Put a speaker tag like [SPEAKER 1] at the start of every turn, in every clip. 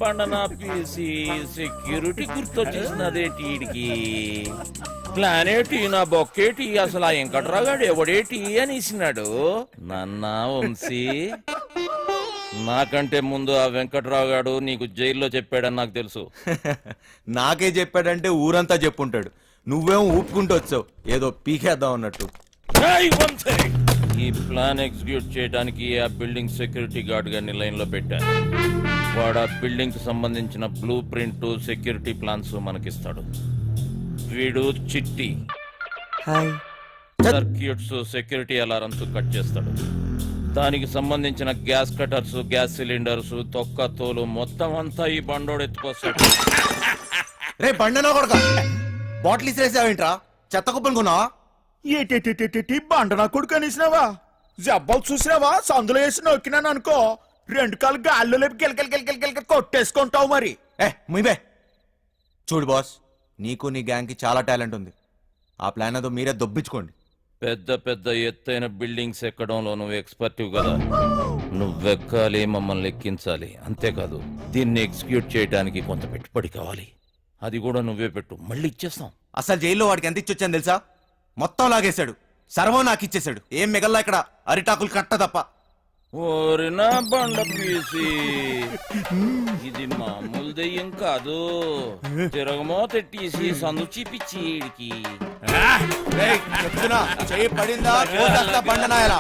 [SPEAKER 1] పండనా PC security గుర్తొచ్చేసినదేటి ఈడికి. ప్లానేటి నా బొక్కేటి అసలు ఆ వెంకట్రాగాడు ఎవడేటి అని ఇసినాడు. నన్న వంశీ, నాకంటే ముందు ఆ వెంకట్రావు గాడు నీకు జైల్లో చెప్పాడని నాకు తెలుసు.
[SPEAKER 2] నాకే చెప్పాడంటే ఊరంతా చెప్పుంటాడు. నువ్వేమో ఊపుకుంటూ వచ్చావు ఏదో పీకేద్దాం అన్నట్టు.
[SPEAKER 1] ఈ ప్లాన్ ఎగ్జిక్యూట్ చేయడానికి ఆ బిల్డింగ్ సెక్యూరిటీ గార్డ్ గారిని లైన్ లో పెట్టాను. వాడు ఆ బిల్డింగ్ కి సంబంధించిన బ్లూ ప్రింట్, సెక్యూరిటీ ప్లాన్స్ మనకిస్తాడు. వీడు చిట్టి సర్క్యూట్స్, సెక్యూరిటీ అలారమ్స్ కట్ చేస్తాడు. దానికి సంబంధించిన గ్యాస్ కటర్స్, గ్యాస్ సిలిండర్స్, తొక్క తోలు మొత్తం అంతా ఈ బండోడు ఎత్తుకొస్తాడు.
[SPEAKER 2] రే బండనా కొడక, బాటిల్ ఇసిరేసావేంట్రా? చెత్త కుప్పలు కొన్నావా?
[SPEAKER 3] ఏటి బండనా కొడుకు అనేసినావా? జబ్బాలు చూసినావా? సందులో వేసి నొక్కినాను అనుకో, రెండు కాలు గాల్లో లేపి గిలకలు కొట్టేసుకుంటావు మరి.
[SPEAKER 2] ముయ్యబే. చూడు బాస్, నీకు నీ గ్యాంగ్ కి చాలా టాలెంట్ ఉంది. ఆ ప్లాన్ అదో మీరే దొబ్బించుకోండి.
[SPEAKER 1] పెద్ద పెద్ద ఎత్తైన బిల్డింగ్స్ ఎక్కడంలో నువ్వు ఎక్స్పర్టివ్ కదా. నువ్వెక్కాలి, మమ్మల్ని ఎక్కించాలి. అంతేకాదు దీన్ని ఎగ్జిక్యూట్ చేయడానికి కొంత పెట్టుబడి కావాలి. అది కూడా నువ్వే పెట్టు, మళ్ళీ ఇచ్చేస్తాం.
[SPEAKER 2] అసలు జైల్లో వాడికి ఎంత ఇచ్చొచ్చాను తెలుసా? మొత్తం లాగేశాడు. సర్వం నాకు ఇచ్చేశాడు. ఏం మిగల్లా ఇక్కడ అరిటాకులు కట్ట తప్ప.
[SPEAKER 1] ఓరినా బండ పీసి, ఇది మామూలు దెయ్యం కాదు. తిరగమో తెట్టేసి సందు చూపించి ఈడికి.
[SPEAKER 2] చెయ్యి పడిందా బండనాయలా.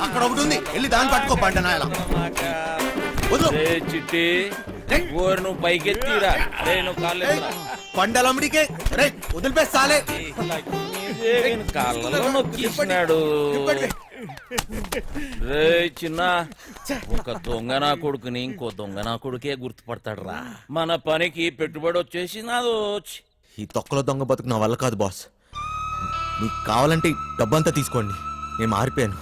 [SPEAKER 2] అక్కడ ఒకటి ఉంది, వెళ్ళి దాన్ని పట్టుకో బండనాయలా.
[SPEAKER 1] చిట్టి ఓరు నువ్వు పైకెత్తిరా. రే నువ్వు కాళ్ళే
[SPEAKER 2] పండలమ్మడికే రే వదిలిపేస్తాలే.
[SPEAKER 1] కాళ్ళలో నొక్కిస్తున్నాడు. రే చిన్న, ఒక దొంగ నా కొడుకుని ఇంకో దొంగ నా కొడుకే గుర్తుపడతాడు రా. మన పనికి పెట్టుబడి వచ్చేసి నాదో.
[SPEAKER 2] ఈ తొక్కలో దొంగ బతుకు నా వల్ల కాదు బాస్. మీకు కావాలంటే డబ్బంతా తీసుకోండి. నేను మారిపోయాను,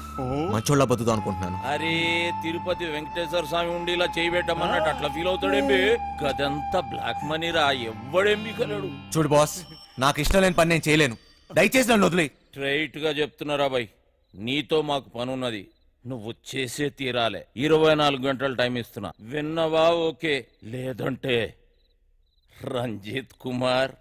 [SPEAKER 2] మంచోళ్ళ బతుకుదాం అనుకుంటున్నాను.
[SPEAKER 1] అరే తిరుపతి వెంకటేశ్వర స్వామి ఉండి ఇలా చేయబెట్టమన్నట్టు అట్లా ఫీల్ అవుతాడేంబి. గదంతా బ్లాక్ మనీ రా, ఎవ్వడేంబి కలడు.
[SPEAKER 2] చూడు బాస్, నాకు ఇష్టం లేని పని నేను చేయలేను. దయచేసి నన్ను వదిలే.
[SPEAKER 1] స్ట్రైట్ గా చెప్తున్నారా బాయ్, నీతో మాకు పనున్నది. నువ్వు చేసే తీరాలే. 24 గంటలు టైం ఇస్తున్నా. విన్నవా? ఓకే, లేదంటే రంజిత్ కుమార్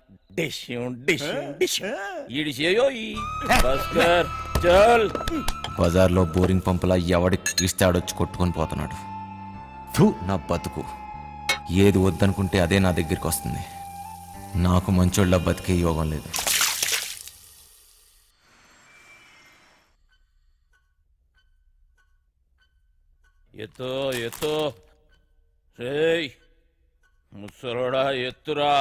[SPEAKER 2] బజార్లో బోరింగ్ పంపులా ఎవడికి ఇస్తే ఆడొచ్చి కొట్టుకొని పోతున్నాడు. నా బతుకు ఏది వద్దనుకుంటే అదే నా దగ్గరికి వస్తుంది. నాకు మంచోళ్ళ బతికే యోగం లేదు.
[SPEAKER 1] ఎత్తో ఎత్తో రేయ్ ముసలోడా, ఎత్తురా.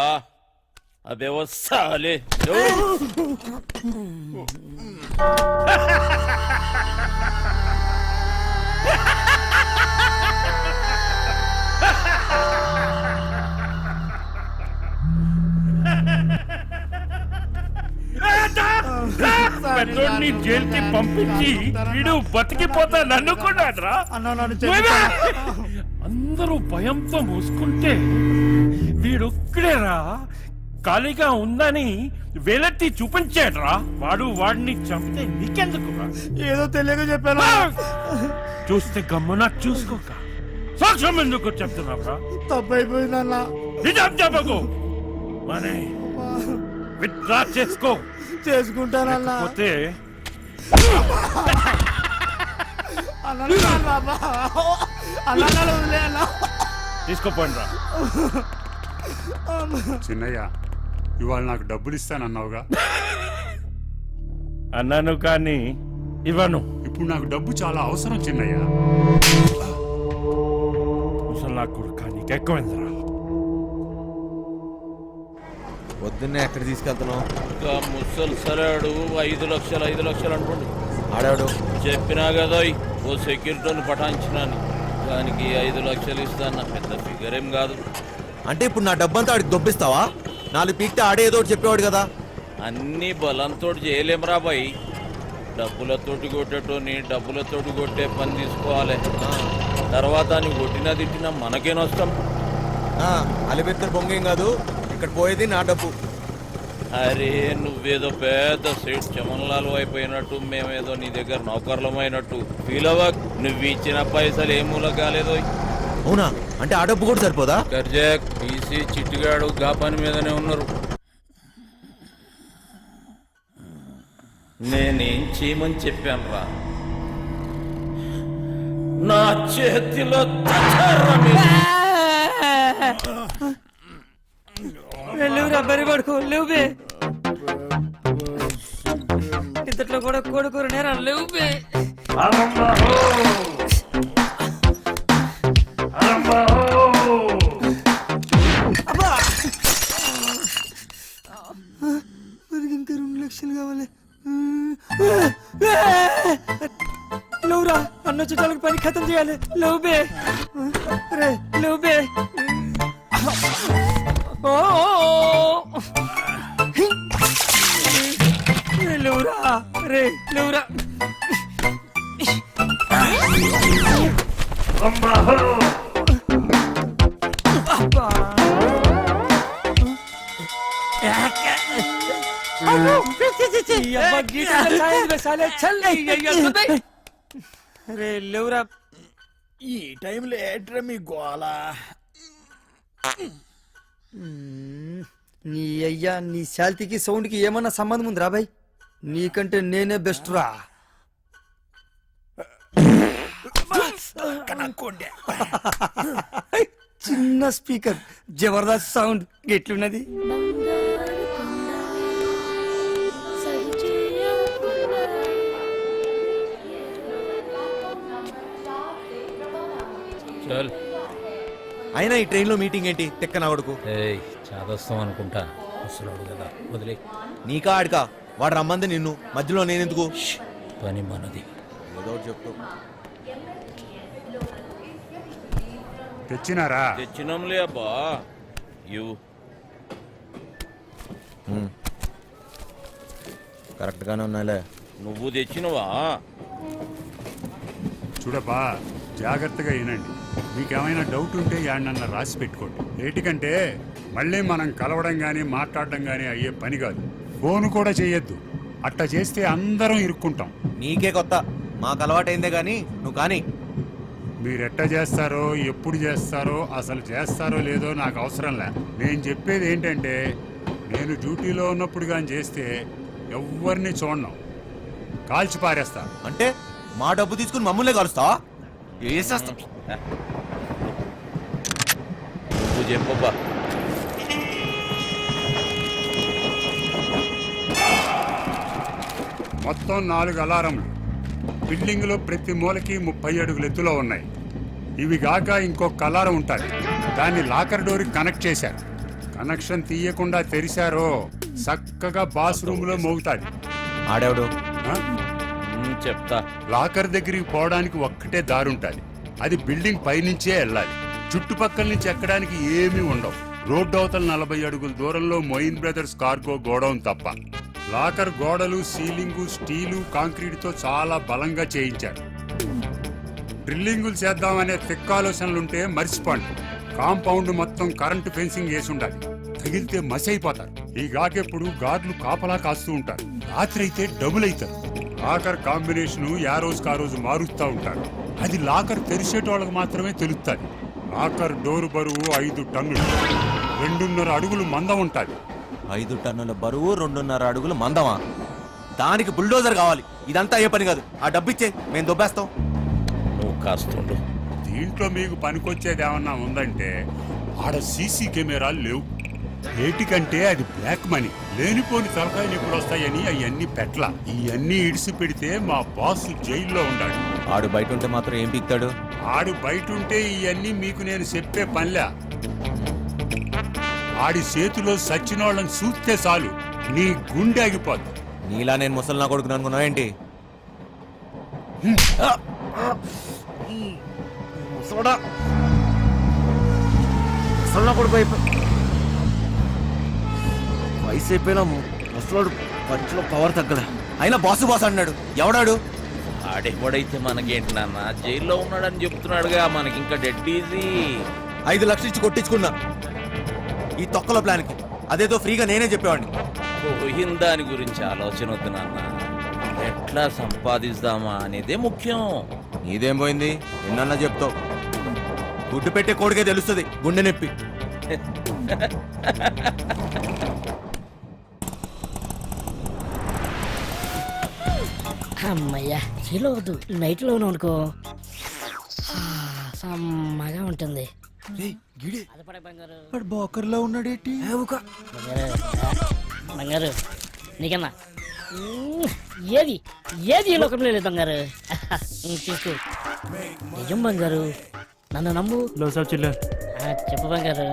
[SPEAKER 1] అబే వస్తాలే.
[SPEAKER 4] పెద్దోడిని జైలుకి పంపించి వీడు బతికిపోతాను అనుకున్నాడ్రా. అందరూ భయంతో మూసుకుంటే వీడొక్కడేరా ఖాళీగా ఉందని వేలెత్తి చూపించాడ్రా. వాడిని చంపితే నీకెందుకురా?
[SPEAKER 3] ఏదో తెలియక చెప్పాను.
[SPEAKER 4] చూస్తే గమ్మున చూసుకోక సాక్ష్యం ఎందుకు చెప్తున్నావురా?
[SPEAKER 3] తప్పైపోయిందన్నా.
[SPEAKER 4] నిజం చెప్పకు. మనే విత్డ్రా చేసుకో.
[SPEAKER 3] చేసుకుంటానన్నా.
[SPEAKER 4] పోతే తీసుకోపోండి రా.
[SPEAKER 5] చిన్నయ్య, ఇవాళ నాకు డబ్బులు ఇస్తానన్నావుగా?
[SPEAKER 4] అన్నాను కానీ ఇవ్వను.
[SPEAKER 5] ఇప్పుడు నాకు డబ్బు చాలా అవసరం చిన్నయ్య.
[SPEAKER 4] అసలు నా కొడుకు నీకెక్కువైందిరా.
[SPEAKER 2] పొద్దున్నే ఎక్కడ తీసుకెళ్తున్నావు?
[SPEAKER 1] ముసలు సరాడు 5 లక్షలు 5 లక్షలు అనుకోండి.
[SPEAKER 2] ఆడాడు
[SPEAKER 1] చెప్పినా కదా ఓ సెక్యూరిటీని పటాయించినాను. దానికి 5 లక్షలు ఇస్తాను. పెద్ద ఫిగర్ ఏం కాదు.
[SPEAKER 2] అంటే ఇప్పుడు నా డబ్బంతా ఆడికి దొబ్బిస్తావా? 4 పీక్తే ఆడే ఏదో చెప్పేవాడు కదా.
[SPEAKER 1] అన్ని బలంతో చేయలేమరా బాయ్. డబ్బులతోటి కొట్టేటోని డబ్బులతోటి కొట్టే పని తీసుకోవాలి. తర్వాత నువ్వు కొట్టినా తిట్టినా మనకేనొస్తాం.
[SPEAKER 2] అలిబెత్తర్ బొంగేం కాదు, ఇక్కడ పోయేది నా డబ్బు.
[SPEAKER 1] అరే నువ్వేదో పెద్ద సేట్ చమన్లాలు అయిపోయినట్టు మేమేదో నీ దగ్గర నౌకర్లమైనట్టు ఫీల్ అవ్వక్. నువ్వు ఇచ్చిన పైసలు ఏ మూల కాలేదో.
[SPEAKER 2] అవునా? అంటే ఆ డబ్బు కూడా సరిపోదా?
[SPEAKER 1] గర్జాక్ పీసీ చిట్టిగాడు గా పని మీదనే ఉన్నారు. నేనేం చేయమని చెప్పాను రా? నా చేతిలో
[SPEAKER 6] లేవురా బరి పడుకో లేవు బే ఇంతట్లో కూడా కోడుకూర నేరా లేవు బే ఇంకా 2 లక్షలు కావాలి లేవురా అన్న చుట్టాలకు పని ఖతం చేయాలి లేవు బే రే లేవు బే లేవురా రే లేవురా రే లేవురా
[SPEAKER 3] ఈ టైంలో ఏట్రా మీ గోల?
[SPEAKER 6] నీ అయ్యా నీ శాల్తీకి సౌండ్ కి ఏమన్నా సంబంధం ఉందిరా బాయ్? నీకంటే నేనే బెస్ట్ రా. చిన్న స్పీకర్ జబర్దస్త్ సౌండ్ ఎట్లున్నది?
[SPEAKER 1] చల్.
[SPEAKER 2] అయినా ఈ ట్రైన్లో మీటింగ్ ఏంటి? తెక్కన కొడుకు.
[SPEAKER 1] చాదస్తాం అనుకుంటా. అసలు కదా వదిలే.
[SPEAKER 2] నీకా ఆడికా? వాడు రమ్మంది నిన్ను, మధ్యలో నేనెందుకు?
[SPEAKER 1] పని మనది.
[SPEAKER 2] ఏదో ఒకటి చెప్తూ.
[SPEAKER 5] తెచ్చినారా?
[SPEAKER 1] తెచ్చినంలే అబ్బా. ఇవ్వు.
[SPEAKER 2] కరెక్ట్గానే ఉన్నాలే.
[SPEAKER 1] నువ్వు తెచ్చినవా?
[SPEAKER 5] చూడబ్బా, జాగ్రత్తగా వినండి. మీకేమైనా డౌట్ ఉంటే యాడనన్నా రాసి పెట్టుకోండి. ఏటికంటే మళ్ళీ మనం కలవడం కానీ మాట్లాడడం కానీ అయ్యే పని కాదు. ఫోన్ కూడా చేయొద్దు. అట్లా చేస్తే అందరం ఇరుక్కుంటాం.
[SPEAKER 2] నీకే కొత్త, మాకు అలవాటైందే కానీ నువ్వు కానీ.
[SPEAKER 5] మీరెట్ట చేస్తారో, ఎప్పుడు చేస్తారో, అసలు చేస్తారో లేదో నాకు అవసరం లే. నేను చెప్పేది ఏంటంటే, నేను డ్యూటీలో ఉన్నప్పుడు కానీ చేస్తే ఎవరిని చూడను, కాల్చి పారేస్తా.
[SPEAKER 2] అంటే మా డబ్బు తీసుకుని మమ్మల్ని కలుస్తావా? వేసేస్తా.
[SPEAKER 1] నువ్వు చెప్పబ్బా.
[SPEAKER 5] మొత్తం 4 అలారంలు బిల్డింగ్లో ప్రతి మూలకి 30 అడుగుల ఎత్తులో ఉన్నాయి. ఇవి గాక ఇంకొక అలారం ఉంటుంది. దాన్ని లాకర్ డోర్కి కనెక్ట్ చేశారు. కనెక్షన్ తీయకుండా తెరిచారో చక్కగా బాత్రూమ్ లో మోగుతాది.
[SPEAKER 2] ఆడేవుడు
[SPEAKER 1] చెప్తా.
[SPEAKER 5] లాకర్ దగ్గరికి పోవడానికి ఒక్కటే దారుంటుంది. అది బిల్డింగ్ పైనుంచే వెళ్ళాలి. చుట్టుపక్కల నుంచి ఎక్కడానికి ఏమీ ఉండవు. రోడ్డు అవతల 40 అడుగుల దూరంలో మొయిన్ బ్రదర్స్ కార్గో గోడౌన్ తప్ప. లాకర్ గోడలు, సీలింగు స్టీలు, కాంక్రీట్ తో చాలా బలంగా చేయించారు. డ్రిల్లింగులు చేద్దామనే తిక్కాలోచనలుంటే మర్చిపోండి. కాంపౌండ్ మొత్తం కరెంటు ఫెన్సింగ్ వేసి ఉండాలి. తగిలితే మసి అయిపోతారు. ఈ గాకెప్పుడు గార్డులు కాపలా కాస్తూ ఉంటారు. రాత్రి అయితే డబుల్ అవుతారు. లాకర్ కాంబినేషన్ ఆ రోజుకి ఆ రోజు మారుస్తూ ఉంటారు. అది లాకర్ తెరిచేటోళ్ళకి మాత్రమే తెలుస్తుంది. లాకర్ డోరు బరువు 5 టన్నులు, 2.5 అడుగులు మందం ఉంటుంది.
[SPEAKER 2] 5 టన్నుల బరువు, 2.5 అడుగులు మందమా? దానికి బుల్డోజర్ కావాలి. ఇదంతా అయ్యే పని కాదు. ఆ డబ్బిచ్చే మేము దొబ్బేస్తాం.
[SPEAKER 1] నువ్వు కాస్తుండు.
[SPEAKER 5] దీంట్లో మీకు పనికొచ్చేది ఏమన్నా ఉందంటే, ఆడ సీసీ కెమెరాలు లేవు. ఏటికంటే అది బ్లాక్ మనీ. లేనిపోని తలకాయలు ఎప్పుడు వస్తాయని అవన్నీ పెట్ల. ఇవన్నీ ఇడిసి పెడితే మా బాస్ జైల్లో ఉండాడు.
[SPEAKER 2] ఆడు బయట ఉంటే మాత్రం ఏం పీక్తాడు?
[SPEAKER 5] ఆడు బయట ఉంటే ఇవన్నీ మీకు నేను చెప్పే పనిలే. ఆడి చేతిలో సచ్చినోళ్ళని చూస్తే చాలు నీ గుండె ఆగిపోద్ది.
[SPEAKER 2] నీలా నేను ముసలి నా కొడుకుని అనుకున్నావేంటి? వయసు అయిపోయినా ముసలోడు పంచులో పవర్ తగ్గదా? అయినా బాసు బాస్ అన్నాడు. ఎవడాడు?
[SPEAKER 1] ఆడెవడైతే మనకేంటి నాన్న, జైల్లో ఉన్నాడని చెప్తున్నాడుగా. మనకి ఇంకా డెడ్ ఈజీ.
[SPEAKER 2] 5 లక్షలు ఇచ్చి కొట్టించుకున్నా ఈ తొక్కల ప్లాన్కి. అదేదో ఫ్రీగా నేనే చెప్పేవాడిని.
[SPEAKER 1] పోయిన దాని గురించి ఆలోచన వద్దు నాన్న. ఎట్లా సంపాదిస్తామా అనేదే ముఖ్యం.
[SPEAKER 2] నీదేం పోయింది ఎన్నన్నా చెప్తావు. గుడ్డు పెట్టే కోడికే తెలుస్తుంది గుండె నొప్పి.
[SPEAKER 7] అమ్మయ్యా చీలో వద్దు నైట్ లోను అనుకో సమ్మగా ఉంటుంది. అదపడే బంగారు
[SPEAKER 3] బోకర్లో ఉన్నాడేటి
[SPEAKER 7] బంగారు బంగారు నీకన్నా ఏది ఏది ఈ లోకంలో లేదు బంగారు. తీసుకో నిజం బంగారు నన్ను నమ్ము. చెప్పు బంగారు.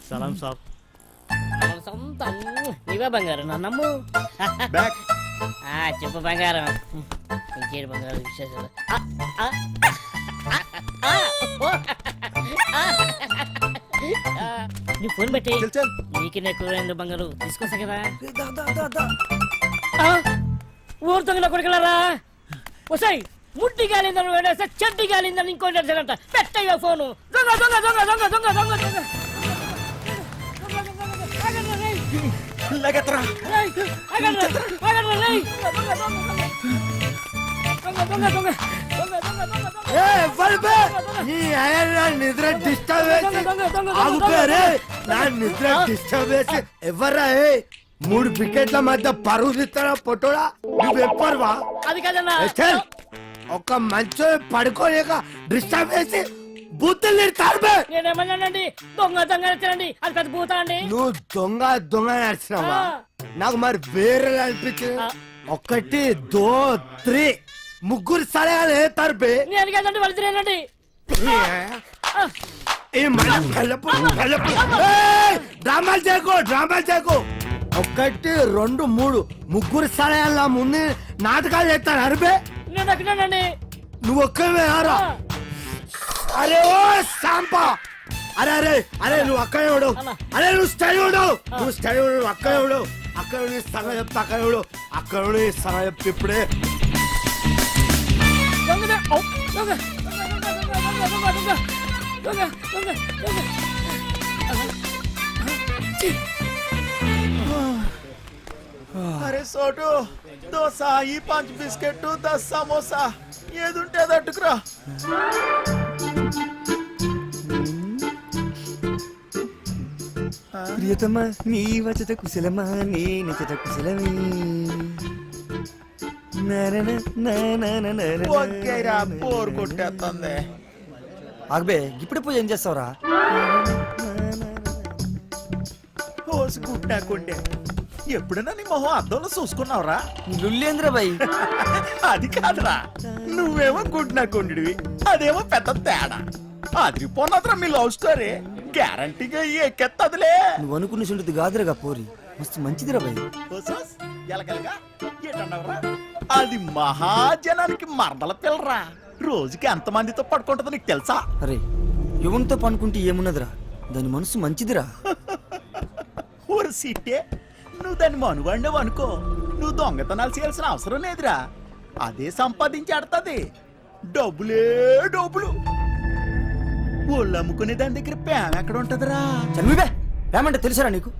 [SPEAKER 6] సలాం సాబ్.
[SPEAKER 7] సొంత నీవే బంగారు నన్ను నమ్ము. చెప్పు బంగారం. ఇంకేడు బంగారు విశేషాలు. నీ ఫోన్ పెట్టి నీకు ఎక్కువ బంగారు తీసుకొస్తా కదా. ఊరు దొంగల కొడుకులారా వసాయి ముట్టి గాలిందని వేడేస్తే చెడ్డి గాలిందని ఇంకోటి అంట. పెట్టయ్యా ఫోను. దొంగ దొంగ దొంగ దొంగ దొంగ దొంగ దొంగ
[SPEAKER 6] నిద్ర డిస్టర్బ్ నిద్ర డిస్టర్బ్ చేసి ఎవర్రా? 3 వికెట్ల మధ్య పరువు తీస్తారా పొట్టోడా? నువ్వెప్పరువా?
[SPEAKER 7] అది కదన్నా
[SPEAKER 6] ఒక మంచి పడుకోలేక డిస్టర్బ్ చేసి బూతులు తిడతారు.
[SPEAKER 7] నేనేమన్నానండి? దొంగ దొంగ నచ్చానండి. అది పెద్ద భూత అండి.
[SPEAKER 6] నువ్వు దొంగ దొంగ నడిచినావా? నాకు మరి వేరే అనిపించింది. 1 2 3 ముగ్గురు సలహాలు తరపే.
[SPEAKER 7] నేను కదండి వాళ్ళు తినేనండి.
[SPEAKER 6] డ్రామాలు చేయకు డ్రామాలు చేయకు. 1 2 3 ముగ్గురు సలహాల ముందు నాటకాలు చేస్తారు అరిపే.
[SPEAKER 7] నేను అక్కడేనండి.
[SPEAKER 6] నువ్వు ఒక్కవే ఆరా. అరే ఓ సాంపా. అరే అరే అరే నువ్వు అక్కడ ఎవడు? అరే నువ్వు స్టడీ ఎవడు? నువ్వు స్టడీ ఎవడు? అక్కడ ఎవడు? అక్కడ సగం చెప్తా. అక్కడ ఎవడు? అక్కడ సగం చెప్తే ఇప్పుడే
[SPEAKER 3] అరే సోటు దోశ ఈ 5 బిస్కెట్ 10 సమోసా ఏదుంటే అది అట్టుకురా.
[SPEAKER 6] ప్రియతమా నీ వచట కుశలమా నీ నిచట కుశలమే.
[SPEAKER 3] ఓకేరా బోర్ కొట్టేస్తుంది.
[SPEAKER 6] ఆగబే ఇప్పుడు పూజ ఏం చేస్తావురా?
[SPEAKER 3] పోసి గుడ్డాకుండే ఎప్పుడైనా నీ మొహం అద్దంలో చూసుకున్నావురా?
[SPEAKER 6] లుల్లేంద్ర బాయ్.
[SPEAKER 3] అది కాదురా, నువ్వేమో గుడ్నాకుండివి, అదేమో పెద్ద తేడా. అదిరిపోన్నదిరా మీ లవ్ స్టోరీ. గ్యారంటీగా ఎక్కెత్తదులే.
[SPEAKER 6] నువ్వు అనుకున్న చుంటుంది కాదురగా పోరి. మస్తు మంచిదిరా బాయ్.
[SPEAKER 3] ఎలగలగా ఏంటన్నావురా? అది మహాజనానికి మరదల పిల్లరా. రోజుకి ఎంతమందితో పడుకుంటుందో నీకు తెలుసా?
[SPEAKER 6] అరే యువన్తో పనుకుంటే ఏమున్నదిరా? దాని మనసు మంచిదిరా.
[SPEAKER 3] ఊరు సీటే నువ్వు దాన్ని మనువాడినావు అనుకో, నువ్వు దొంగతనాలు చేయాల్సిన అవసరం లేదురా. అదే సంపాదించి ఆడుతుంది. డబ్బులే డబ్బులు. ఒళ్ళు అమ్ముకునే దాని దగ్గర ప్రేమ ఎక్కడ ఉంటదిరా?
[SPEAKER 6] చనివే ప్రేమంటే తెలుసారా నీకు?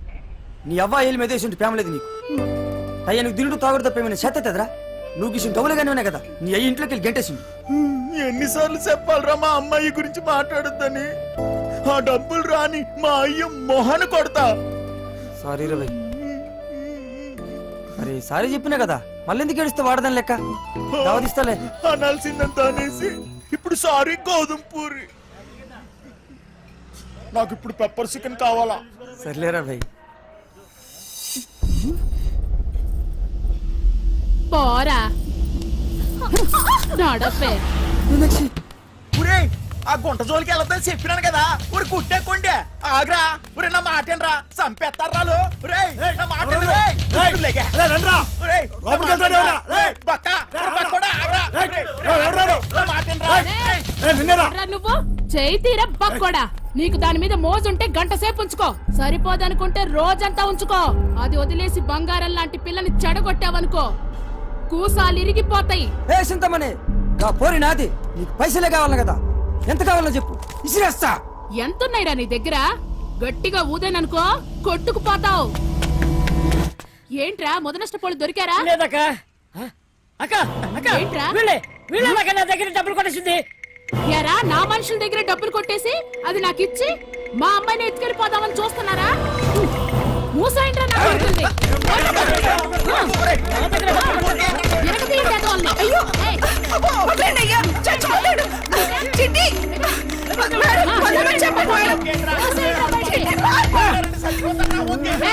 [SPEAKER 6] నీ అవ్వ ఏళ్ళు మీద వేసి ప్రేమ లేదు నీకు. అయ్యా నువ్వు తింటూ తాగుడు తప్పేమైనా చేతదా? నువ్వు గిసిన డబ్బులుగానే ఉన్నాయి కదా. నీ అయ్యి ఇంట్లోకి వెళ్ళి గంటేసింది.
[SPEAKER 3] ఎన్నిసార్లు చెప్పాలరా మా అమ్మాయి గురించి మాట్లాడొద్దని? ఆ డబ్బులు రాని మా అయ్య మొహన కొడతా.
[SPEAKER 6] సారీ రవి. అరే సారీ చెప్పినా కదా, మళ్ళీ ఎందుకు ఏడుస్తే వాడదాని లెక్క. దావదిస్తాలే.
[SPEAKER 3] అనాల్సిందంత అనేసి ఇప్పుడు సారీ గోధుమ పూరి. నాకు ఇప్పుడు పెప్పర్ చికెన్ కావాలా?
[SPEAKER 6] సర్లేరా భయ్.
[SPEAKER 8] పోరా నడపే.
[SPEAKER 3] ఒరే ఆ గుంట జోలికి వెళ్ళొద్దని చెప్పినాను కదా. ఊరి కుట్టేకోండి ఆగ్రా. ఒరే నా మాటేనరా, చంపేస్తారా? నా మాట
[SPEAKER 8] నువ్వు చేయి తీర బక్కోడా. నీకు దాని మీద మోజుంటే గంట సేపు ఉంచుకో, సరిపోదనుకుంటే రోజంతా ఉంచుకో. అది వదిలేసి బంగారం లాంటి పిల్లని చెడగొట్టావనుకో కూసాలు ఇరిగిపోతాయి.
[SPEAKER 6] ఏ సింతమనే పోరి నాది. నీకు పైసలే కావాలి కదా, ఎంత కావాలో చెప్పు, ఇసిరేస్తా.
[SPEAKER 8] ఎంతున్నాయిరా నీ దగ్గర? గట్టిగా ఊదేననుకో కొట్టుకుపోతావు. ఏంట్రా మొదనష్టపోళ్ళు దొరికారా?
[SPEAKER 7] లేదక్క. అక్క అక్క
[SPEAKER 8] ఏంట్రా?
[SPEAKER 7] వీళ్ళ నా దగ్గర డబ్బులు కొట్టేసింది.
[SPEAKER 8] యారా నా మనుషుల దగ్గర డబ్బులు కొట్టేసి అది నాకు ఇచ్చి మా అమ్మాయిని ఎత్తుకెళ్ళిపోదామని చూస్తున్నారా? మూసాయంట్రా నా కొడుకుల్ని. ఎరగదీయండి ఎదవల్ని. ఏయ్.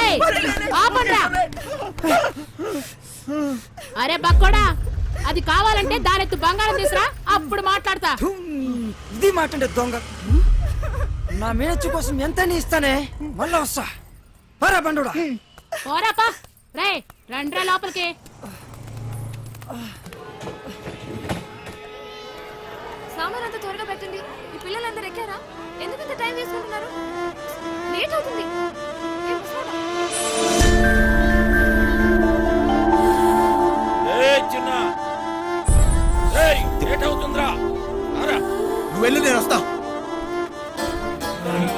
[SPEAKER 8] ఏయ్, ఆపండ్రా. అరే బక్కోడా, అది కావాలంటే దానెత్తు బంగారం తీసురా, అప్పుడు మాట్లాడతా.
[SPEAKER 9] ఇది మాటండి దొంగ. నా మేనచ్చు కోసం ఎంత ఇస్తానే, మళ్ళా వస్తా. పరా బండుడా.
[SPEAKER 8] పోరాపా. రే రండ్రా లోపలికి.
[SPEAKER 10] సామాన్ అంతా త్వరగా పెట్టండి. ఈ పిల్లలందరూ ఎక్కారా? ఎందుకంత టైం తీసుకుంటున్నారు? లేట్ అవుతుంది. ఏ ముసలోడా?
[SPEAKER 1] చిన్న లేట్ అవుతుందిరా.
[SPEAKER 2] నువ్వు వెళ్ళు, నేను వస్తా.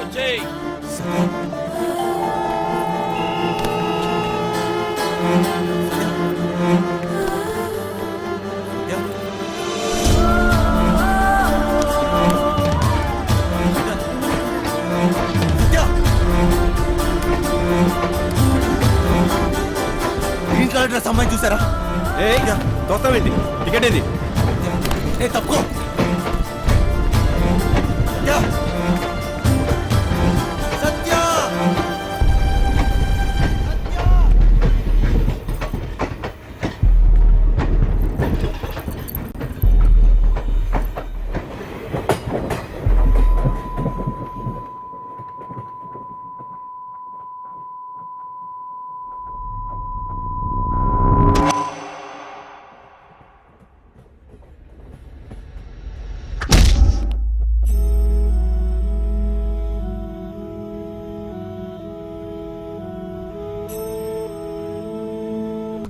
[SPEAKER 1] వచ్చేయ్.
[SPEAKER 2] గ్రీన్ కలర్ డ్రెస్ అమ్మాయి చూసారా?
[SPEAKER 6] దొత్తమేంటి? టికెట్ ఏది?
[SPEAKER 2] తప్పుకో. సత్య,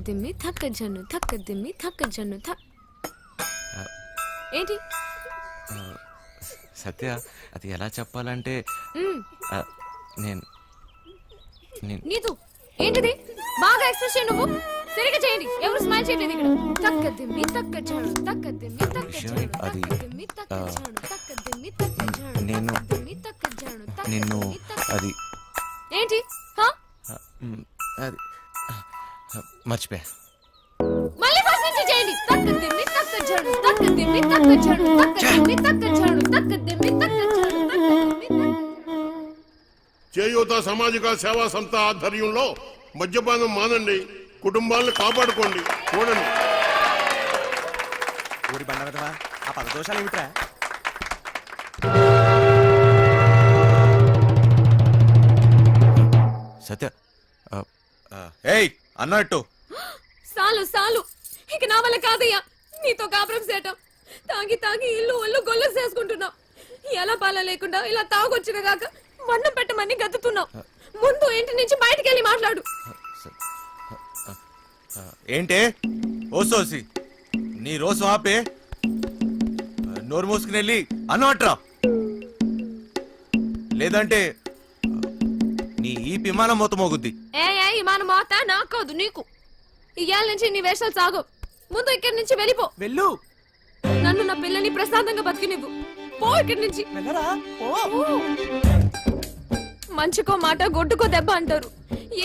[SPEAKER 10] దిమ్మి థక్క జన్ను థక్క దిమ్మి థక్క జన్ను థ. ఏంటి?
[SPEAKER 2] సత్య, అది ఎలా చెప్పాలంటే నేను
[SPEAKER 10] నీతు ఏంటిది? బాగా ఎక్స్ప్రెస్ చేయి. నువ్వు సరిగా చేయండి. ఎవరు స్మైల్ చేయలేదు ఇక్కడ. తక్క దిమ్మి తక్క జన్ను తక్క దిమ్మి తక్క జన్ను
[SPEAKER 2] అది
[SPEAKER 10] తక్క దిమ్మి తక్క జన్ను తక్క దిమ్మి తక్క జన్ను
[SPEAKER 2] నేను
[SPEAKER 10] తక్క దిమ్మి తక్క జన్ను తక్క
[SPEAKER 2] నిన్ను
[SPEAKER 10] దిమ్మి తక్క.
[SPEAKER 2] అది
[SPEAKER 10] ఏంటి? హా?
[SPEAKER 2] అది మర్చిపోయా.
[SPEAKER 10] మళ్ళీ ఫస్ట్ నుంచి చేయండి. తక్క దిమ్మి తక్క జన్ను తక్క దిమ్మి తక్క జన్ను తక్క దిమ్మి తక్క జన్ను తక్క దిమ్మి తక్క జన్ను తక్క దిమ్మి తక్క.
[SPEAKER 11] చేయూత సామాజిక సేవా సంస్థ ఆధ్వర్యంలో మద్యపానం మానండి, కుటుంబాలను కాపాడుకోండి. చూడండి.
[SPEAKER 6] ఊరి బండవదవా, ఆ పదదోషాలు ఏమిట్రా?
[SPEAKER 2] సత్య, ఏయ్ అన్నట్టు
[SPEAKER 10] సాలు సాలు, ఇక నా వల్ల కాదయ్యా నీతో కాపురం చేయటం. తాగి తాగి ఇల్లు ఒళ్ళు గొల్లు చేసుకుంటున్నావు. ఎలా పాల లేకుండా ఇలా తాగొచ్చిన గాక మన్నం పెట్టమని గతుతున్నావు. ముందు ఇంటి నుంచి బయటికి వెళ్ళి మాట్లాడు.
[SPEAKER 2] ఏంటే ఓ సోసి, నీ రోజు ఆపే, నోరు మూసుకుని వెళ్ళి అన్నట్రా, లేదంటే నీ ఈ విమానం మొత్తం మోగుద్ది.
[SPEAKER 10] ఏ మన మోత నాకోదు నీకు. ఇవాళ నుంచి నీ వేషాలు సాగు. ముందు ఇక్కడి నుంచి వెళ్ళిపో.
[SPEAKER 9] వెళ్ళు.
[SPEAKER 10] నన్ను నా పిల్లని ప్రశాంతంగా బతికినివ్వు. పో ఇక్కడి నుంచి.
[SPEAKER 9] వెళ్ళరా?
[SPEAKER 10] పో. మంచికో మాట గొడ్డుకో దెబ్బ అంటారు.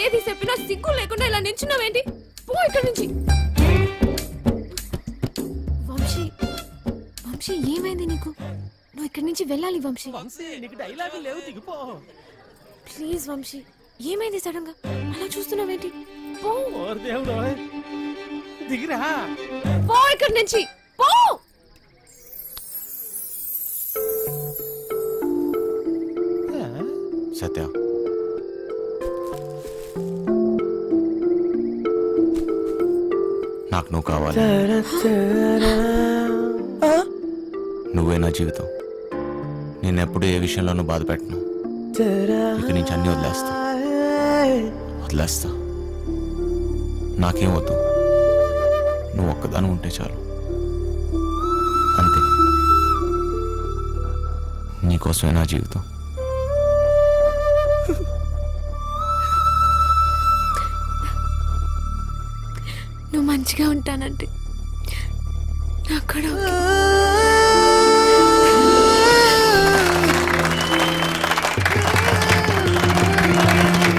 [SPEAKER 10] ఏది చెప్పినా సిగ్గు లేకుండా ఇలా నించున్నావేంటి? పో ఇక్కడి నుంచి. వంశీ, వంశీ ఏమైంది నీకు? నువ్వు ఇక్కడి నుంచి వెళ్ళాలి వంశీ.
[SPEAKER 3] నీకు డైలాగ్ లేవు, దిగిపో.
[SPEAKER 10] ప్లీజ్ వంశీ, ఏమైంది సడన్ గా అలా చూస్తున్నావేంటి? పో.
[SPEAKER 3] దేవుడు దిగిరా.
[SPEAKER 10] పో ఇక్కడి నుంచి. పో.
[SPEAKER 2] సత్య, నాకు నువ్వు కావాలి. నువ్వే నా జీవితం. నేనెప్పుడు ఏ విషయంలోనూ బాధ పెట్టను. ఇక నుంచి అన్ని వదిలేస్తా. నాకేం వద్దు, నువ్వు ఒక్కదాని ఉంటే చాలు. అంతే, నీకోసమే నా జీవితం.
[SPEAKER 10] మంచిగా ఉంటానంటే నాకు కూడా ఓకే.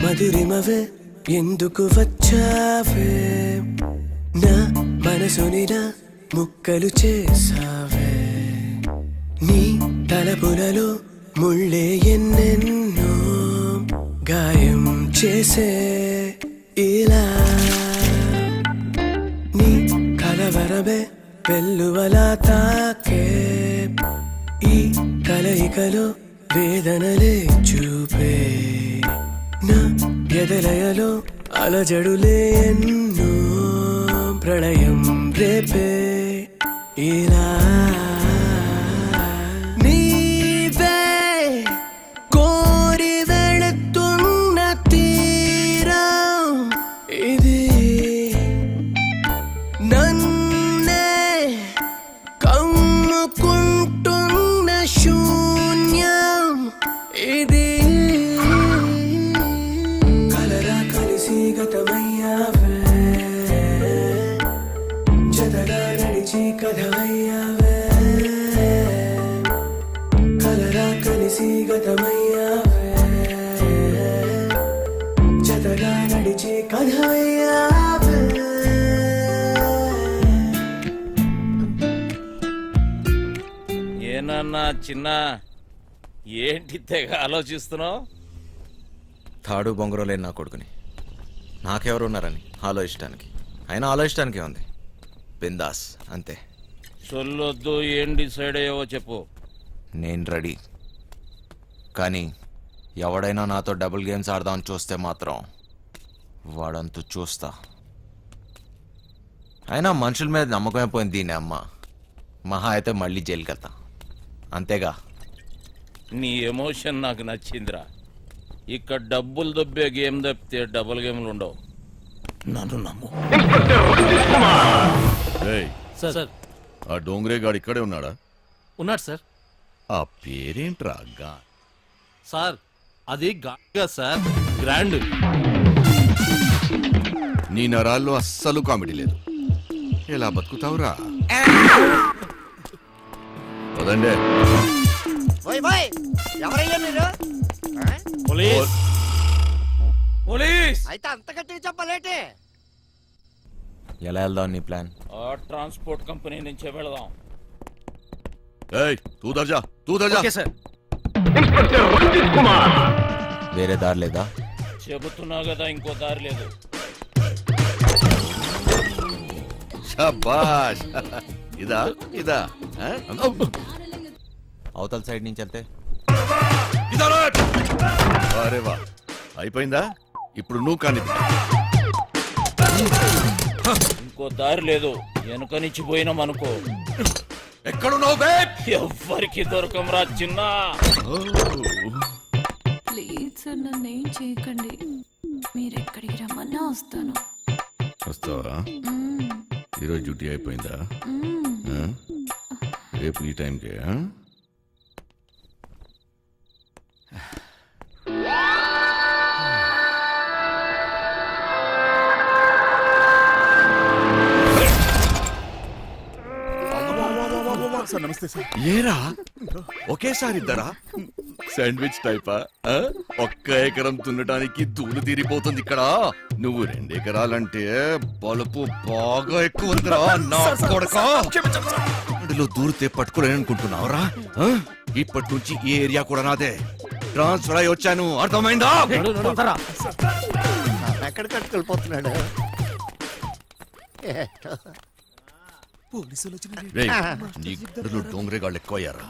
[SPEAKER 9] మధురిమవే ఎందుకు వచ్చావే నా మనసుని నా ముక్కలు చేసావే నీ తలపులలో ముళ్ళే ఎన్నెన్నో గాయం చేసే ఇలా నీ కలవరమే వెల్లువలా తాకే ఈ కలయికలో వేదనలే చూపే నా ఎదలయలో అలజడులే ఎన్నో ప్రళయం రేపే ఇలా నీవే కోరి వెళుతున్న తీరం ఇది నన్నే కమ్ముకుంటున్న శూన్యం ఇది కలరా కలిసి గతమయ్యావే జతగా నడిచి కథమయ్యావే కలరా కలిసి గతమయ్యావే జతగా నడిచి కథమయ్యావే
[SPEAKER 1] ఏనన్నా చిన్న ఏంటి తెగ ఆలోచిస్తున్నావు?
[SPEAKER 2] తాడు బొంగరం లేని నా కొడుకుని నాకెవరు ఉన్నారని ఆలోచించడానికి, అయినా ఆలోచించడానికే ఉంది. బిందాస్ అంతే.
[SPEAKER 1] చొల్లొద్దు, ఏం డిసైడ్ అయ్యావో చెప్పు.
[SPEAKER 2] నేను రెడీ, కానీ ఎవడైనా నాతో డబుల్ గేమ్స్ ఆడదామని చూస్తే మాత్రం వాడంతు చూస్తా. అయినా మనుషుల మీద నమ్మకమే పోయింది దీని అమ్మ. మహా అయితే మళ్ళీ జైలుకి వెళ్తా, అంతేగా.
[SPEAKER 1] నీ ఎమోషన్ నాకు నచ్చిందిరా. ఇక్కడ డబ్బులు దొబ్బే గేమ్ తప్పితే డబుల్ గేమ్లు ఉండవు, నన్ను నమ్ము.
[SPEAKER 4] సార్
[SPEAKER 11] ఆ డోంగ్రే గాడు ఇక్కడే ఉన్నాడా?
[SPEAKER 4] ఉన్నాడు సార్.
[SPEAKER 11] ఆ పేరేంట్రా?
[SPEAKER 4] సార్ అది గాగా సార్, గ్రాండ్.
[SPEAKER 11] నీ నరాల్లో అస్సలు కామెడీ లేదు. ఎలా బతుకుతావురా? వదండే.
[SPEAKER 6] ఎవరయ్యా మీరు?
[SPEAKER 1] Police police.
[SPEAKER 6] అయితే అంత గట్టిగా చెప్పలేటే.
[SPEAKER 2] ఎలా వెళ్దాం నీ ప్లాన్?
[SPEAKER 1] ఆ ట్రాన్స్పోర్ట్ కంపెనీ నుంచే వెళదాం.
[SPEAKER 11] తూ దర్జా
[SPEAKER 4] ఓకే సార్.
[SPEAKER 2] వేరే దారి లేదా?
[SPEAKER 1] చెబుతున్నా కదా, ఇంకో దారి లేదు.
[SPEAKER 11] శాబాష్. ఇదా ఇదా
[SPEAKER 2] అవతల సైడ్ నుంచి వెళ్తే
[SPEAKER 11] అరే వా, అయిపోయిందా? ఇప్పుడు నువ్వు కానీ
[SPEAKER 1] ఇంకో దారి లేదు. వెనుక నుంచి పోయినాం అనుకో,
[SPEAKER 11] ఎక్కడున్నావు బే?
[SPEAKER 1] ఎవ్వరికి దొరకంరా చిన్న.
[SPEAKER 10] ప్లీజ్ సార్ నన్ను ఏం చేయకండి. మీరు ఎక్కడికి రమ్మన్నా వస్తాను.
[SPEAKER 11] వస్తావా? ఈరోజు డ్యూటీ అయిపోయిందా? రేపు ఈ టైంకే?
[SPEAKER 3] సార్ నమస్తే సార్.
[SPEAKER 11] ఏరా ఒకేసారి ఇద్దరా? శాండ్విచ్ టైపా? ఒక్క ఎకరం తున్నటానికి తూలు తీరిపోతుంది ఇక్కడ. నువ్వు 2 ఎకరాలంటే బలుపు బాగా ఎక్కువ ఉందిరా నా కొడకా. అందులో దూరితే పట్టుకోలేననుకుంటున్నావురా? ఇప్పటి నుంచి ఈ ఏరియా కూడా నాదే. ట్రాన్స్ఫర్ అయి వచ్చాను, అర్థమైందా?
[SPEAKER 6] ఎక్కడ కట్టుకెళ్ళిపోతున్నాడు?
[SPEAKER 11] రేయ్, నీ గుడ్డలో డోంగ్రే గాళ్ళు ఎక్కువయ్యారా?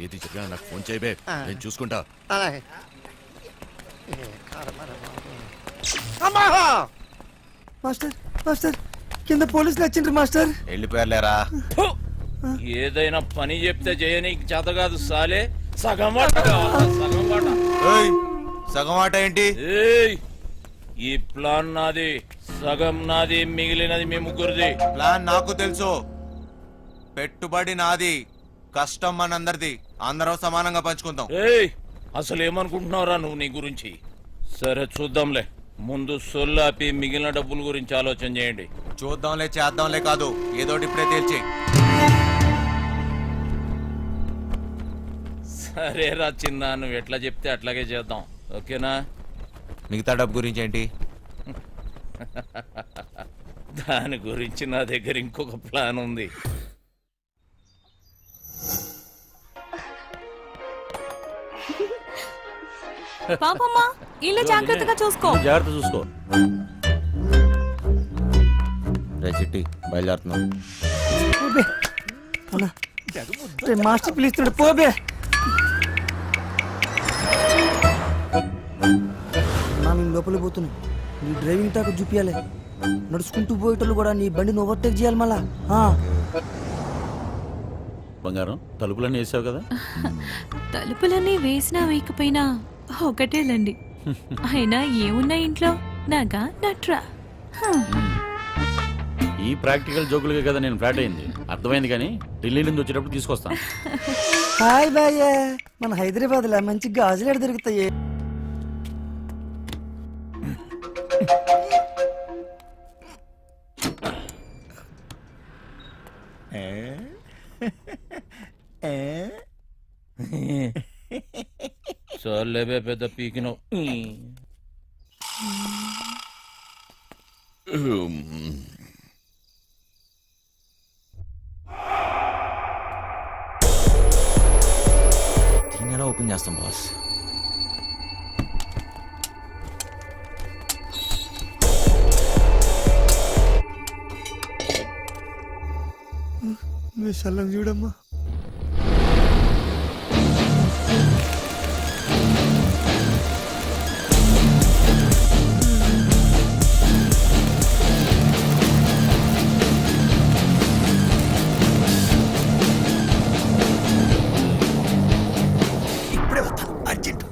[SPEAKER 11] ఏది చెప్పినా నాకు ఫోన్ చేయబే, నేను చూసుకుంటా.
[SPEAKER 9] మాస్టర్ మాస్టర్ కింద పోలీసులు వచ్చిండ్రు మాస్టర్.
[SPEAKER 2] వెళ్ళిపోయారులేరా.
[SPEAKER 1] ఫు! ఏదైనా పని చెప్తే చేయనీకి చేత కాదు సాలే. సగం వాట కావాలా? సగం వాట.
[SPEAKER 2] ఏయ్, సగం ఆట ఏంటి?
[SPEAKER 1] ఏయ్, ఈ ప్లాన్ నాది, సగం నాది, మిగిలినది మీ ముగ్గురిది.
[SPEAKER 2] ప్లాన్ నాకు తెలుసు. పెట్టుబడి నాది, కష్టం మనందరిది. అందరం సమానంగా పంచుకుందాం.
[SPEAKER 1] ఏయ్, అసలు ఏమనుకుంటున్నావురా నువ్వు నీ గురించి? సరే చూద్దాంలే, ముందు సొల్లాపి మిగిలిన డబ్బుల గురించి ఆలోచన చేయండి.
[SPEAKER 2] చూద్దాంలే చేద్దాంలే కాదు, ఏదోటి ఇప్పుడే తేల్చి.
[SPEAKER 1] సరేరా చిన్న, నువ్వు ఎట్లా చెప్తే అట్లాగే చేద్దాం, ఓకేనా?
[SPEAKER 2] మిగతా డబ్బు గురించి ఏంటి?
[SPEAKER 1] దాని గురించి నా దగ్గర ఇంకొక ప్లాన్ ఉంది.
[SPEAKER 10] పాపమ్మా ఇల్లు జాగ్రత్తగా చూసుకో.
[SPEAKER 1] జాగ్రత్త చూసుకో.
[SPEAKER 2] చిట్టి బయలుదేరుతున్నాం.
[SPEAKER 9] మాస్టర్ పిలుస్తున్నాడు పోబే. మేము లోపలికి పోతున్నాం. నీ డ్రైవింగ్ తాక చూపియాలి. నడుచుకుంటూ పోయేటోళ్ళు కూడా నీ బండిని ఓవర్టేక్ చేయాలి మళ్ళా.
[SPEAKER 4] బంగారం, తలుపులన్నీ వేసావు కదా?
[SPEAKER 10] తలుపులన్నీ వేసినా వేయకపోయినా ఒకటేలండి. అయినా ఏమున్నా ఇంట్లో నాగా నట్రా.
[SPEAKER 4] ఈ ప్రాక్టికల్ జోకులుగా కదా నేను ఫ్లాట్ అయింది. అర్థమైంది, కానీ ఢిల్లీ నుంచి వచ్చేటప్పుడు తీసుకొస్తాను.
[SPEAKER 9] Hi bye. మన హైదరాబాద్ లో మంచి గాజులు దొరుకుతాయి.
[SPEAKER 1] చాలేబే పెద్ద పీకినవు.
[SPEAKER 2] దీన్ని ఎలా ఓపెన్ చేస్తాం బాస్?
[SPEAKER 6] విశాలం చూడమ్మా.
[SPEAKER 3] ఇప్పుడే వస్తాను, అర్జెంట్.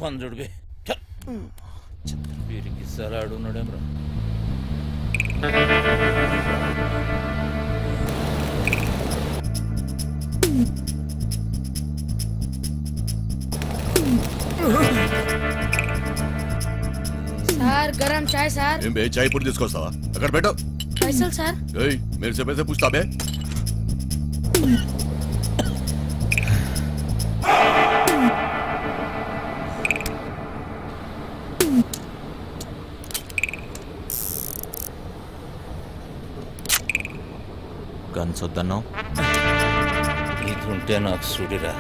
[SPEAKER 1] పంజుడివి వీరికి సలాడున్నాడేమ్రా.
[SPEAKER 7] సార్ గరం చాయ్ సార్.
[SPEAKER 11] ఏం బే, చాయ్ పొడి తీసుకొస్తావా? అక్కడ పెట్టు.
[SPEAKER 7] పైసలు సార్.
[SPEAKER 11] ఏయ్, మీరు చెప్పేస్తే పూछता बे.
[SPEAKER 2] గన్స్ వద్దన్నావు.
[SPEAKER 1] ఇది ఉంటే నాకు సుడిరా.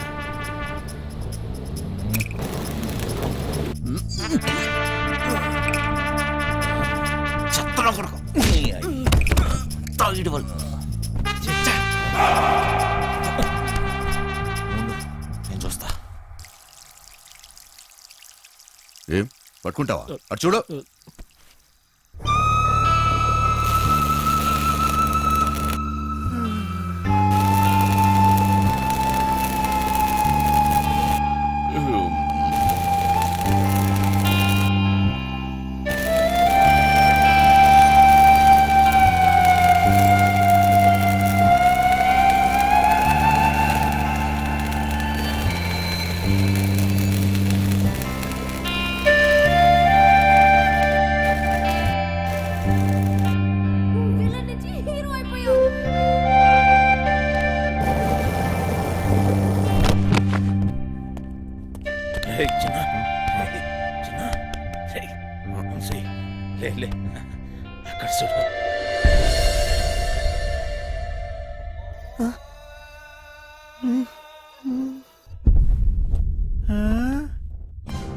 [SPEAKER 2] నేను చూస్తా.
[SPEAKER 11] ఏం పట్టుకుంటావా? అటు చూడు.
[SPEAKER 1] లే అక్కడ చూడు.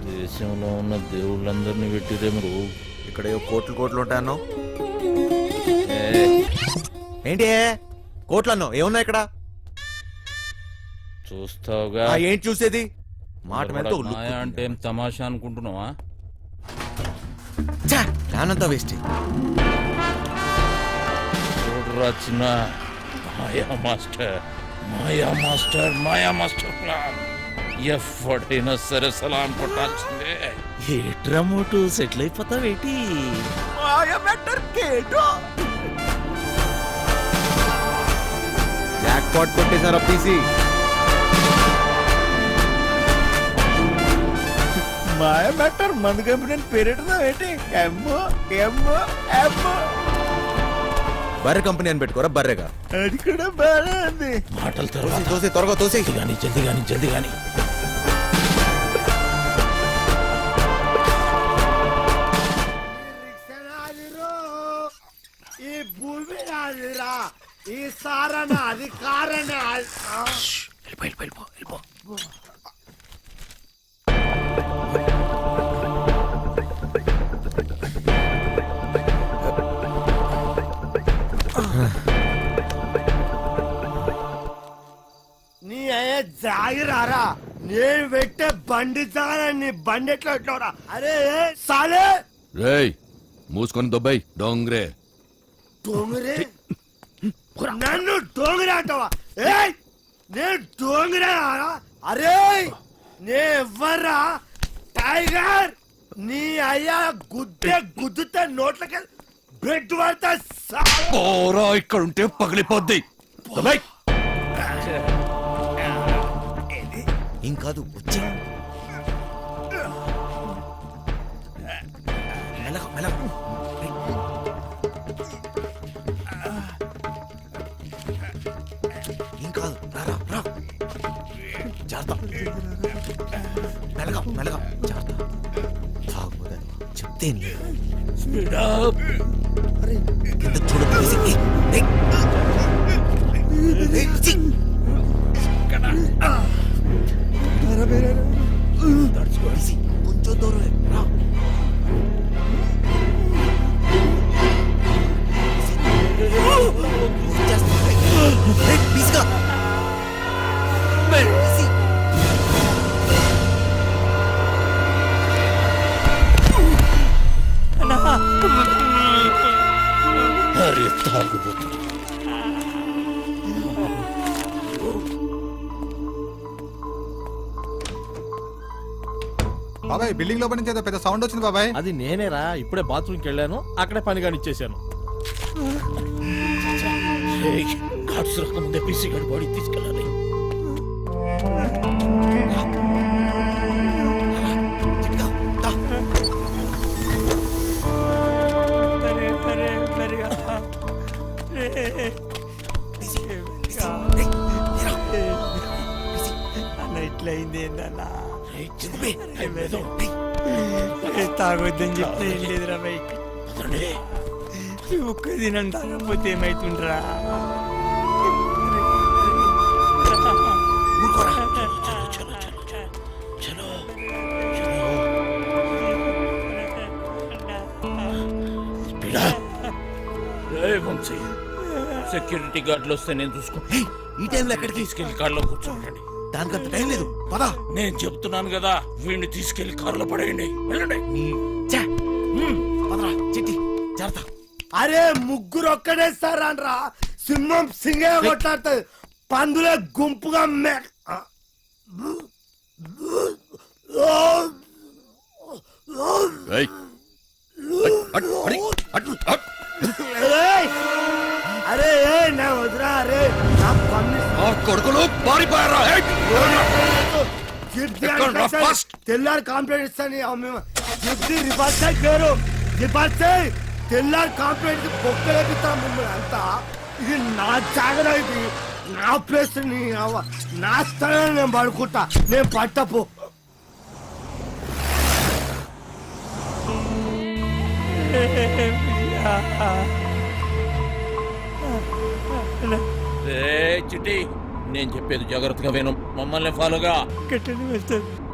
[SPEAKER 1] దేశంలో ఉన్న దేవుళ్ళందరినీ పెట్టిరేమరు.
[SPEAKER 2] ఇక్కడ కోట్లు కోట్లు ఉంటాయన్నో ఏంటి కోట్లు అన్నో ఏమున్నా ఇక్కడ
[SPEAKER 1] చూస్తావుగా.
[SPEAKER 2] ఏంటి చూసేది మాట మీద
[SPEAKER 1] మాయా అంటే ఏం తమాషా అనుకుంటున్నావా?
[SPEAKER 2] నానంతా వేస్ట్.
[SPEAKER 1] చూడరా చిన్న మాయా మాస్టర్ ప్లాన్ ఎవ్వడైనా సరే సలాం కొట్టాల్సిందే.
[SPEAKER 3] ఏట్రా మోటు సెటిల్ అయిపోతావేటి?
[SPEAKER 2] జాక్ పాట్ కొట్టేశారు పీసీ.
[SPEAKER 3] మాయ బెటర్ మందు కంపెనీ పేరెట్టుదావేటి?
[SPEAKER 2] బర్రె కంపెనీ అని పెట్టుకోరా బర్రెగా.
[SPEAKER 3] అది కూడా బాగా ఉంది.
[SPEAKER 1] మాటల తర్వాత
[SPEAKER 2] తోసి త్వరగా తోసి.
[SPEAKER 1] జల్ది గాని
[SPEAKER 6] ఈ భూమి నాదిరా, ఈ సారణ అధికారణ.
[SPEAKER 1] వెళ్ళిపో.
[SPEAKER 6] నీ అయ్యే జాగిరారా, నేను పెట్టే బండి నీ బండి ఎట్లా? అరే సాలే
[SPEAKER 11] రేయ్ మూసుకొని దొబ్బాయి డోంగ్రే.
[SPEAKER 6] డోంగరే నన్ను డోంగరే అంటావా? ఏయ్ నేను డోంగరే? అరే నే ఎవర్రా? టైగర్ నీ అయ్యా గుద్దుతే నోట్లకి బ్రెడ్ పడతా.
[SPEAKER 11] పోరా ఇక్కడ ఉంటే పగిలిపోద్ది. దొబ్బాయి.
[SPEAKER 2] ఏం కాదు వచ్చి ఏం కాదు రా జాగ్రత్త. మెల్లగా జాగ్రత్త. చెప్తే కింద చూడదు. కొంచెం దూరం రా.
[SPEAKER 1] అరే తాగుబోతు.
[SPEAKER 12] బాబాయ్ బిల్డింగ్ లోపల నుంచి ఏదో పెద్ద సౌండ్ వచ్చింది బాబాయ్.
[SPEAKER 3] అది నేనేరా, ఇప్పుడే బాత్రూమ్కి వెళ్ళాను, అక్కడే పని కానిచ్చేసాను.
[SPEAKER 1] కార్డ్స్ రాకముందే పీసీ గడి బాడీ తీసుకెళ్ళాలి.
[SPEAKER 6] ఇట్లయింది తాగొద్దని చెప్తే ఏం లేదురా బై. ఒక్క దినం తాగకపోతే ఏమైతుండ్రా?
[SPEAKER 1] సెక్యూరిటీ గార్డులు వస్తే నేను చూసుకుంటా.
[SPEAKER 2] ఈ టైంలో ఎక్కడికి?
[SPEAKER 1] తీసుకెళ్లి కార్లో కూర్చోండి.
[SPEAKER 2] దానికంత టైం లేదు. పదా
[SPEAKER 1] నేను చెప్తున్నాను కదా, వీడిని తీసుకెళ్లి కారులో పడేయండి. వెళ్ళండి.
[SPEAKER 2] పదరా చిట్టి జాగ్రత్త.
[SPEAKER 6] అరే ముగ్గురు ఒక్కడేస్తారా రా? సింహం సింగే కొట్లాడుతుంది, పందులే గుంపుగా అరే నా వదిరా. అరే నా
[SPEAKER 11] కొడుకులు పారిపోయారా?
[SPEAKER 6] తెల్లారి కాంప్లైంట్ ఇస్తాను. రివర్స్ పేరు రివర్స్ తెల్లారి కాంప్లైంట్ బొక్కలేపిస్తాం మిమ్మల్ని అంతా. ఇది నా జాగ్రత్త, ఇది నా ప్లేస్, నా స్థలం. నేను పడుకుంటా, నేను పట్టపు.
[SPEAKER 1] చిట్టి నేను చెప్పేది జాగ్రత్తగా విను. మమ్మల్ని ఫాలోగా.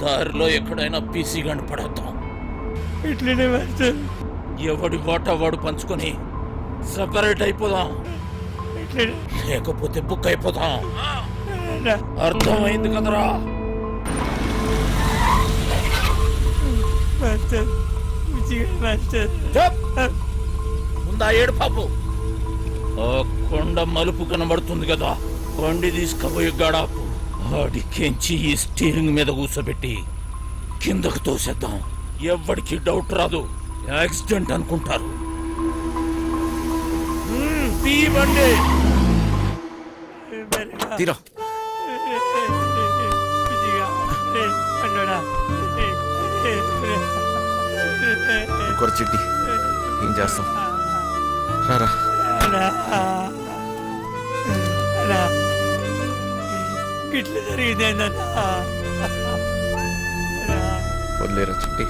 [SPEAKER 1] దారిలో ఎక్కడైనా పీసీ గంట పడేద్దాం. ఎవడి వాటా వాడు పంచుకొని సపరేట్ అయిపోదాం, లేకపోతే బుక్ అయిపోదాం. అర్థమైంది కదరా? ముందా ఏడు పాపు. ఆ కొండ మలుపు కనబడుతుంది కదా, కొండి తీసుకుపోయి గడాపు ఆడికెంచి ఈ స్టీరింగ్ మీద కూర్చోబెట్టి కిందకు తోసేద్దాం. ఎవ్వడికి డౌట్ రాదు, యాక్సిడెంట్ అనుకుంటారు. తీయండి.
[SPEAKER 2] తీరా ఇంకొక చిట్టి ఏం చేస్తాం? రారా.
[SPEAKER 3] ఇట్లా జరిగిందేందన్నా?
[SPEAKER 2] వదిలేరా చిట్టి.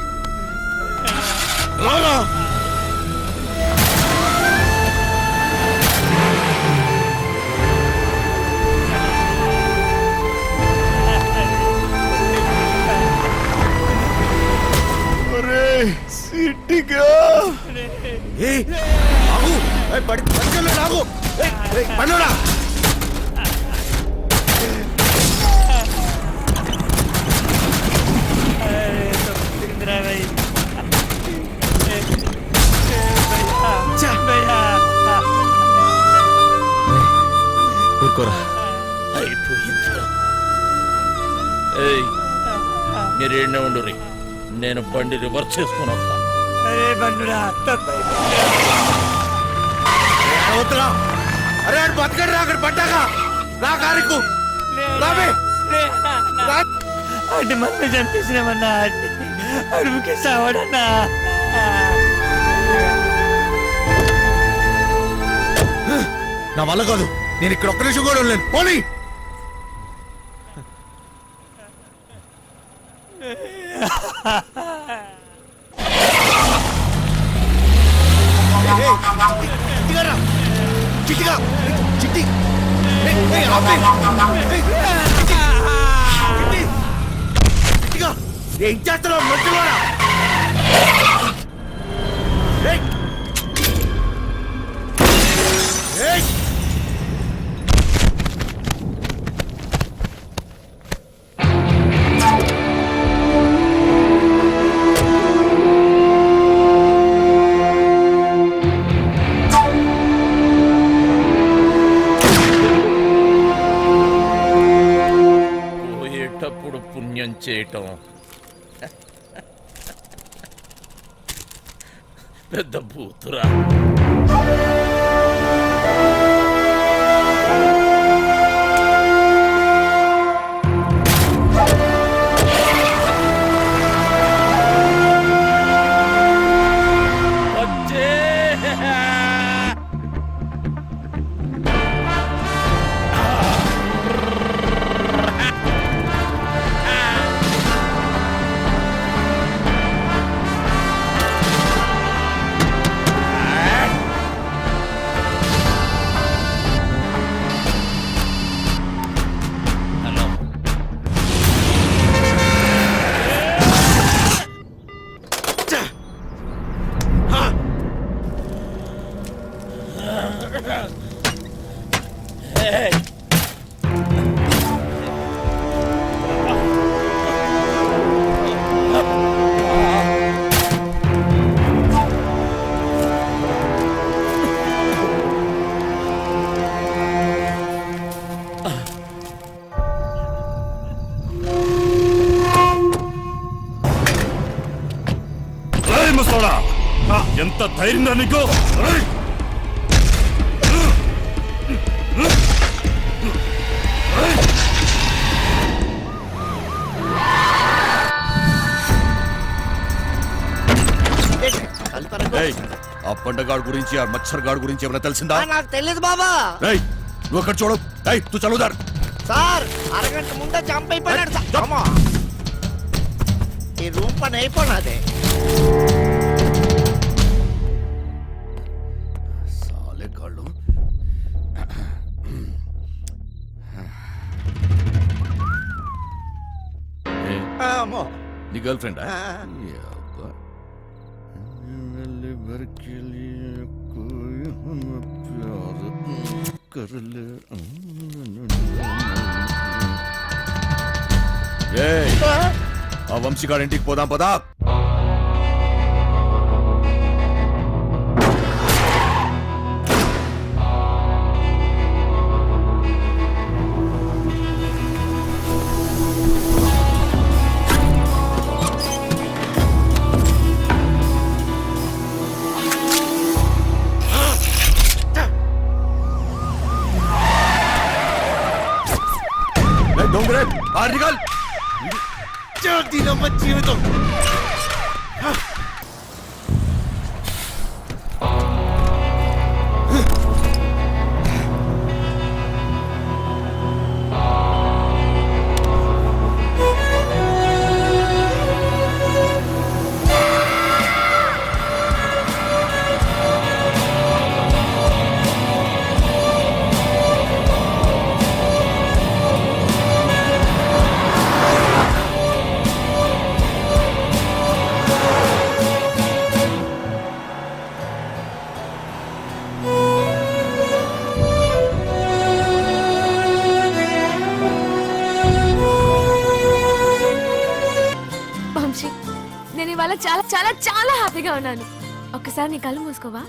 [SPEAKER 3] సిట్టిగా
[SPEAKER 2] ఊరుకోరా.
[SPEAKER 1] అయిపోయిందిరా. ఏయ్, మీరేనే ఉండు రీ, నేను బండి రివర్స్ చేసుకుని వస్తా.
[SPEAKER 3] అరే బండురా,
[SPEAKER 6] అరే బతకడు రా, అక్కడ పడ్డాగా రా కారుకు
[SPEAKER 3] అంటే మమ్మీ చంపేసినామన్నా, అడుగుకి సావడన్నా.
[SPEAKER 6] నా వల్ల కాదు, నేను ఇక్కడ ఒక్క నిమిషం కూడా ఉండలేను. పోనీ చిట్టిగా చిట్టి చిట్టిగా ఏం చేస్తున్నావు? మంచిగా
[SPEAKER 1] పోయేటప్పుడు పుణ్యం చేయటం పెద్ద బూతురా.
[SPEAKER 5] ఎంత ధైర్యం నీకు? ఆ పండగాడు గురించి, ఆ మచ్చర్ గాడు గురించి ఏమైనా తెలిసిందా?
[SPEAKER 9] నాకు తెలియదు బాబా.
[SPEAKER 5] నువ్వు అక్కడ చూడు. తు చదువుదారు
[SPEAKER 9] సార్, అరగంట ముందే జంప్ అయిపోయినాడు. ఈ రూమ్ పని అయిపోయినది.
[SPEAKER 11] గర్ల్ ఫ్రెండ్ ఆ వంశీగాడి ఇంటికి పోదాం పదా. దొంగరే ఆర్నికల్ జీవితం.
[SPEAKER 10] వంశీ, నేను ఇవాళ చాలా చాలా చాలా హ్యాపీగా ఉన్నాను. ఒక్కసారి నీ కళ్ళు మూసుకోవా?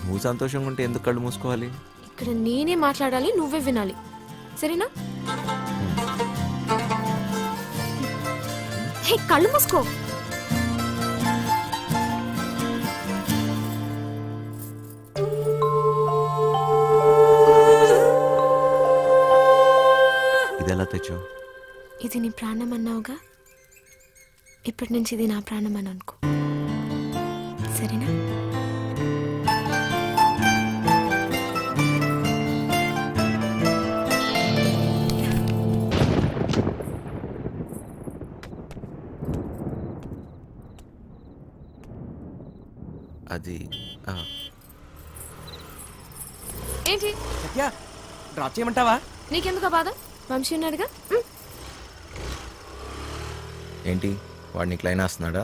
[SPEAKER 2] నువ్వు సంతోషంగా ఉంటే ఎందుకు కళ్ళు మూసుకోవాలి?
[SPEAKER 10] ఇక్కడ నేనే మాట్లాడాలి, నువ్వే వినాలి, సరేనా? హే, కళ్ళు మూసుకో.
[SPEAKER 2] ఇది ఎలా తెచ్చావు?
[SPEAKER 10] ఇది నీ ప్రాణం అన్నావుగా, ఇప్పటి నుంచి ఇది నా ప్రాణం అని అనుకో, సరేనా?
[SPEAKER 2] అది
[SPEAKER 10] ఏంటి
[SPEAKER 9] డ్రాప్ చేయమంటావా?
[SPEAKER 10] నీకెందుకు బాధ? వంశీ ఉన్నాడుగా.
[SPEAKER 2] ఏంటి వాడు నీకు లైన్ వేస్తున్నాడా?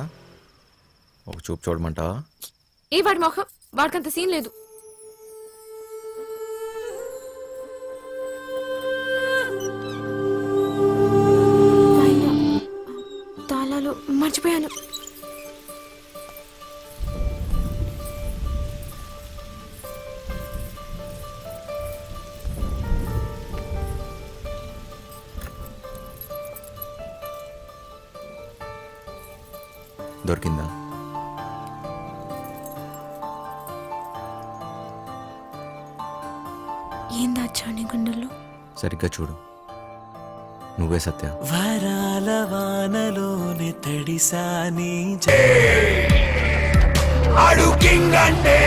[SPEAKER 2] ఒక చూపు చూడమంటావా?
[SPEAKER 10] ఏ వాడి మొహం, వాడికంత సీన్ లేదు. అయ్యో, తాళాలు మర్చిపోయాను.
[SPEAKER 2] దొరికిందా?
[SPEAKER 10] ఏం దాచావు నీ గుండెల్లో?
[SPEAKER 2] సరిగ్గా చూడు, నువ్వే సత్య.
[SPEAKER 9] వరాల వానలోనే తడిసాని
[SPEAKER 6] అడుగు కింగ్ అంటే